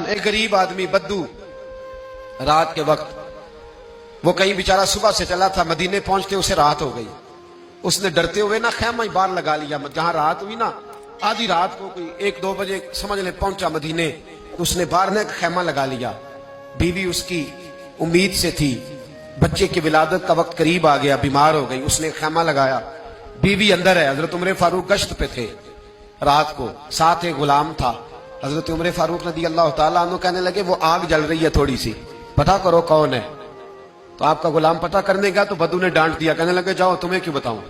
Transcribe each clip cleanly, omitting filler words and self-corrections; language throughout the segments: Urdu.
ایک غریب آدمی بدو رات کے وقت وہ کہیں بیچارہ صبح سے چلا تھا، مدینے پہنچتے اسے رات ہو گئی. اس نے ڈرتے ہوئے نا خیمہ ہی باہر لگا لیا. جہاں رات ہوئی نا آدھی رات کو کوئی 1-2 بجے سمجھ لیں پہنچا مدینے، اس نے باہر نے خیمہ لگا لیا. بیوی اس کی امید سے تھی، بچے کی ولادت کا وقت قریب آ گیا، بیمار ہو گئی، اس نے خیمہ لگایا. بیوی اندر ہے. حضرت عمر فاروق گشت پہ تھے رات کو، ساتھ ایک غلام تھا. حضرت عمر فاروق رضی اللہ تعالیٰ عنہ کہنے لگے وہ آگ جل رہی ہے تھوڑی سی، پتہ کرو کون ہے. تو آپ کا غلام پتہ کرنے گیا تو بدو نے ڈانٹ دیا، کہنے لگے جاؤ تمہیں کیوں بتاؤں.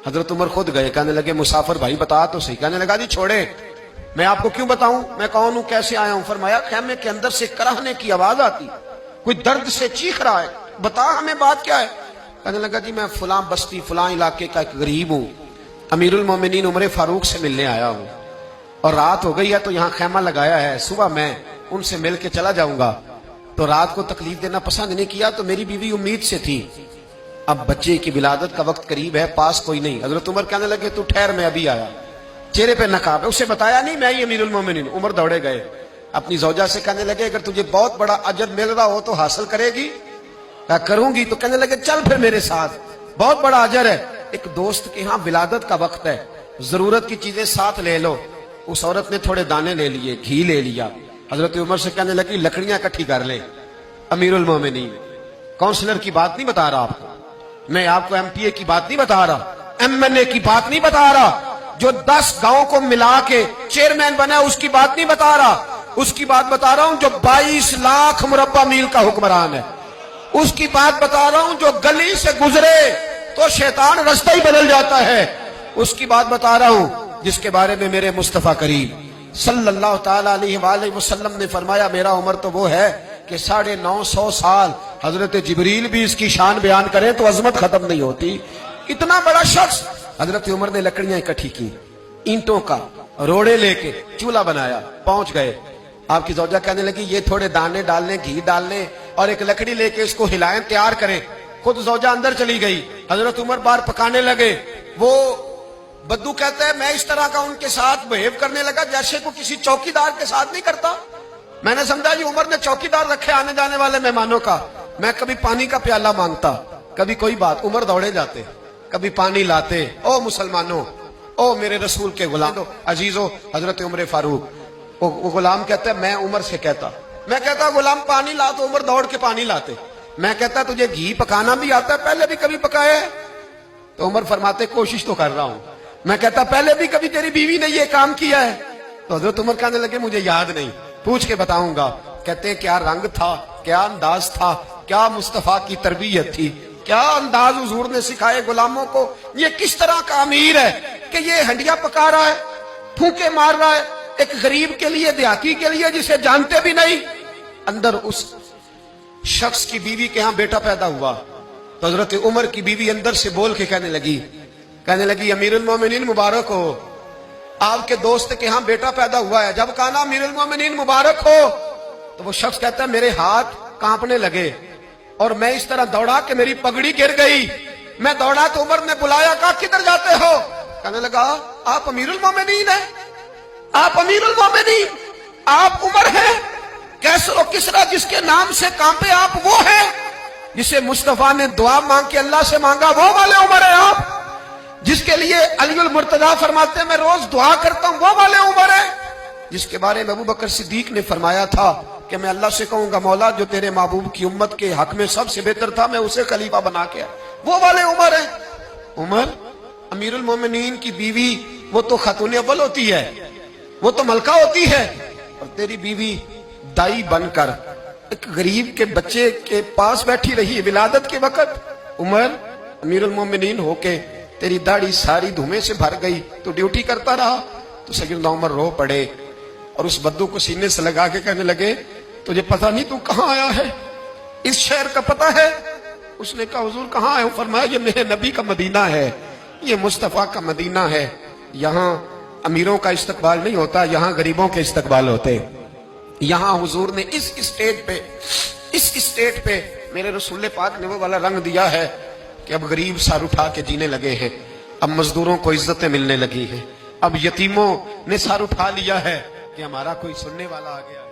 حضرت عمر خود گئے، کہنے لگے مسافر بھائی بتا تو صحیح. کہنے لگا جی چھوڑے، میں آپ کو کیوں بتاؤں، میں کون ہوں، کیسے آیا ہوں. فرمایا خیمے کے اندر سے کراہنے کی آواز آتی، کوئی درد سے چیخ رہا ہے، بتا ہمیں بات کیا ہے. کہنے لگا جی میں فلاں بستی فلاں علاقے کا ایک غریب ہوں، امیر المومنین عمر فاروق سے ملنے آیا ہوں، اور رات ہو گئی ہے تو یہاں خیمہ لگایا ہے، صبح میں ان سے مل کے چلا جاؤں گا. تو رات کو تکلیف دینا پسند نہیں کیا، تو میری بیوی امید سے تھی، اب بچے کی ولادت کا وقت قریب ہے، پاس کوئی نہیں. حضرت عمر کہنے لگے تو ٹھہر میں ابھی آیا. چہرے پہ نقاب ہے، اسے بتایا نہیں میں ہی امیر المومنین. عمر دوڑے گئے، اپنی زوجہ سے کہنے لگے اگر تجھے بہت بڑا اجر مل رہا ہو تو حاصل کرے گی. کہا کروں گی. تو کہنے لگے چل پھر میرے ساتھ، بہت بڑا اجر ہے. ایک دوست کے ہاں ولادت کا وقت ہے، ضرورت کی چیزیں ساتھ لے لو. اس عورت نے تھوڑے دانے لے لیے، گھی لے لیا. حضرت عمر سے کہنے لگی لکڑیاں اکٹھی کر لیں. امیر المومنین، کونسلر کی بات نہیں بتا رہا آپ کو، میں آپ کو ایم پی اے کی بات نہیں بتا رہا، ایم این اے کی بات نہیں بتا رہا، جو 10 گاؤں کو ملا کے چیئرمین بنا ہے اس کی بات نہیں بتا رہا. اس کی بات بتا رہا ہوں جو 22 لاکھ مربع میل کا حکمران ہے. اس کی بات بتا رہا ہوں جو گلی سے گزرے تو شیطان رستہ ہی بدل جاتا ہے. اس کی بات بتا رہا ہوں جس کے بارے میں میرے مصطفیٰ کریم صلی اللہ تعالیٰ علیہ وآلہ وسلم نے فرمایا میرا عمر تو وہ ہے کہ 950 سال حضرت جبریل بھی اس کی شان بیان کریں تو عظمت ختم نہیں ہوتی. اتنا بڑا شخص. حضرت عمر نے لکڑیاں اکٹھی کی، اینٹوں کا روڑے لے کے چولہا بنایا، پہنچ گئے. آپ کی زوجہ کہنے لگی یہ تھوڑے دانے ڈالنے، گھی ڈالنے اور ایک لکڑی لے کے اس کو ہلائیں، تیار کریں. خود زوجہ اندر چلی گئی. حضرت عمر باہر پکانے لگے. وہ بدو کہتا ہے میں اس طرح کا ان کے ساتھ بہیو کرنے لگا جیسے کو کسی چوکیدار کے ساتھ نہیں کرتا. میں نے سمجھا جی عمر نے چوکیدار رکھے آنے جانے والے مہمانوں کا. میں کبھی پانی کا پیالہ مانگتا، کبھی کوئی بات، عمر دوڑے جاتے، کبھی پانی لاتے. او مسلمانوں، او میرے رسول کے غلام عزیزو، حضرت عمر فاروق. وہ غلام کہتا ہے میں عمر سے کہتا، میں کہتا غلام پانی لا تو عمر دوڑ کے پانی لاتے. میں کہتا تجھے گھی پکانا بھی آتا ہے، پہلے بھی کبھی پکایا ہے؟ تو عمر فرماتے کوشش تو کر رہا ہوں. میں کہتا پہلے بھی کبھی تیری بیوی نے یہ کام کیا ہے؟ تو حضرت عمر کہنے لگے مجھے یاد نہیں، پوچھ کے بتاؤں گا. کہتے ہیں کیا رنگ تھا، کیا انداز تھا، کیا مصطفیٰ کی تربیت تھی، کیا انداز حضور نے سکھائے غلاموں کو. یہ کس طرح کا امیر ہے کہ یہ ہنڈیاں پکا رہا ہے، پھونکے مار رہا ہے ایک غریب کے لیے، دیہاتی کے لیے جسے جانتے بھی نہیں. اندر اس شخص کی بیوی کے ہاں بیٹا پیدا ہوا تو حضرت عمر کی بیوی اندر سے بول کے کہنے لگی امیر المومنین مبارک ہو، آپ کے دوست کے ہاں بیٹا پیدا ہوا ہے. جب کہا نا امیر المومنین مبارک ہو تو وہ شخص کہتا ہے میرے ہاتھ کانپنے لگے اور میں اس طرح دوڑا کہ میری پگڑی گر گئی. میں دوڑا تو عمر نے بلایا، کہا کدھر جاتے ہو؟ کہنے لگا آپ امیر المومنین ہیں، آپ امیر المومنین، آپ عمر ہیں. کیسر و کسرا جس کے نام سے کانپے آپ وہ ہیں، جسے مصطفیٰ نے دعا مانگ کے اللہ سے مانگا وہ والے عمر ہیں آپ، جس کے لیے علی المرتضیٰ فرماتے ہیں میں روز دعا کرتا ہوں وہ والے عمر ہیں، جس کے بارے میں ابو بکر صدیق نے فرمایا تھا کہ میں اللہ سے کہوں گا مولا جو تیرے محبوب کی امت کے حق میں سب سے بہتر تھا میں اسے خلیفہ بنا کے وہ والے عمر ہیں. عمر امیر المومنین کی بیوی وہ تو خاتون اول ہوتی ہے، وہ تو ملکہ ہوتی ہے، اور تیری بیوی دائی بن کر ایک غریب کے بچے کے پاس بیٹھی رہی ولادت کے وقت. عمر امیر المومنین ہو کے تیری داڑھی ساری دھومے سے بھر گئی تو ڈیوٹی کرتا رہا. تو سیدنا عمر رو پڑے اور اس بدو کو سینے سے لگا کے کہنے لگے تجھے پتہ نہیں تو کہاں آیا ہے، اس شہر کا پتہ ہے؟ اس نے کہا حضور کہاں ہے؟ فرمایا یہ میرے نبی کا مدینہ ہے، یہ مصطفیٰ کا مدینہ ہے، یہاں امیروں کا استقبال نہیں ہوتا، یہاں غریبوں کے استقبال ہوتے. یہاں حضور نے اس اسٹیٹ پہ میرے رسول پاک نے وہ والا رنگ دیا ہے کہ اب غریب سر اٹھا کے جینے لگے ہیں، اب مزدوروں کو عزتیں ملنے لگی ہیں، اب یتیموں نے سر اٹھا لیا ہے کہ ہمارا کوئی سننے والا آ گیا ہے.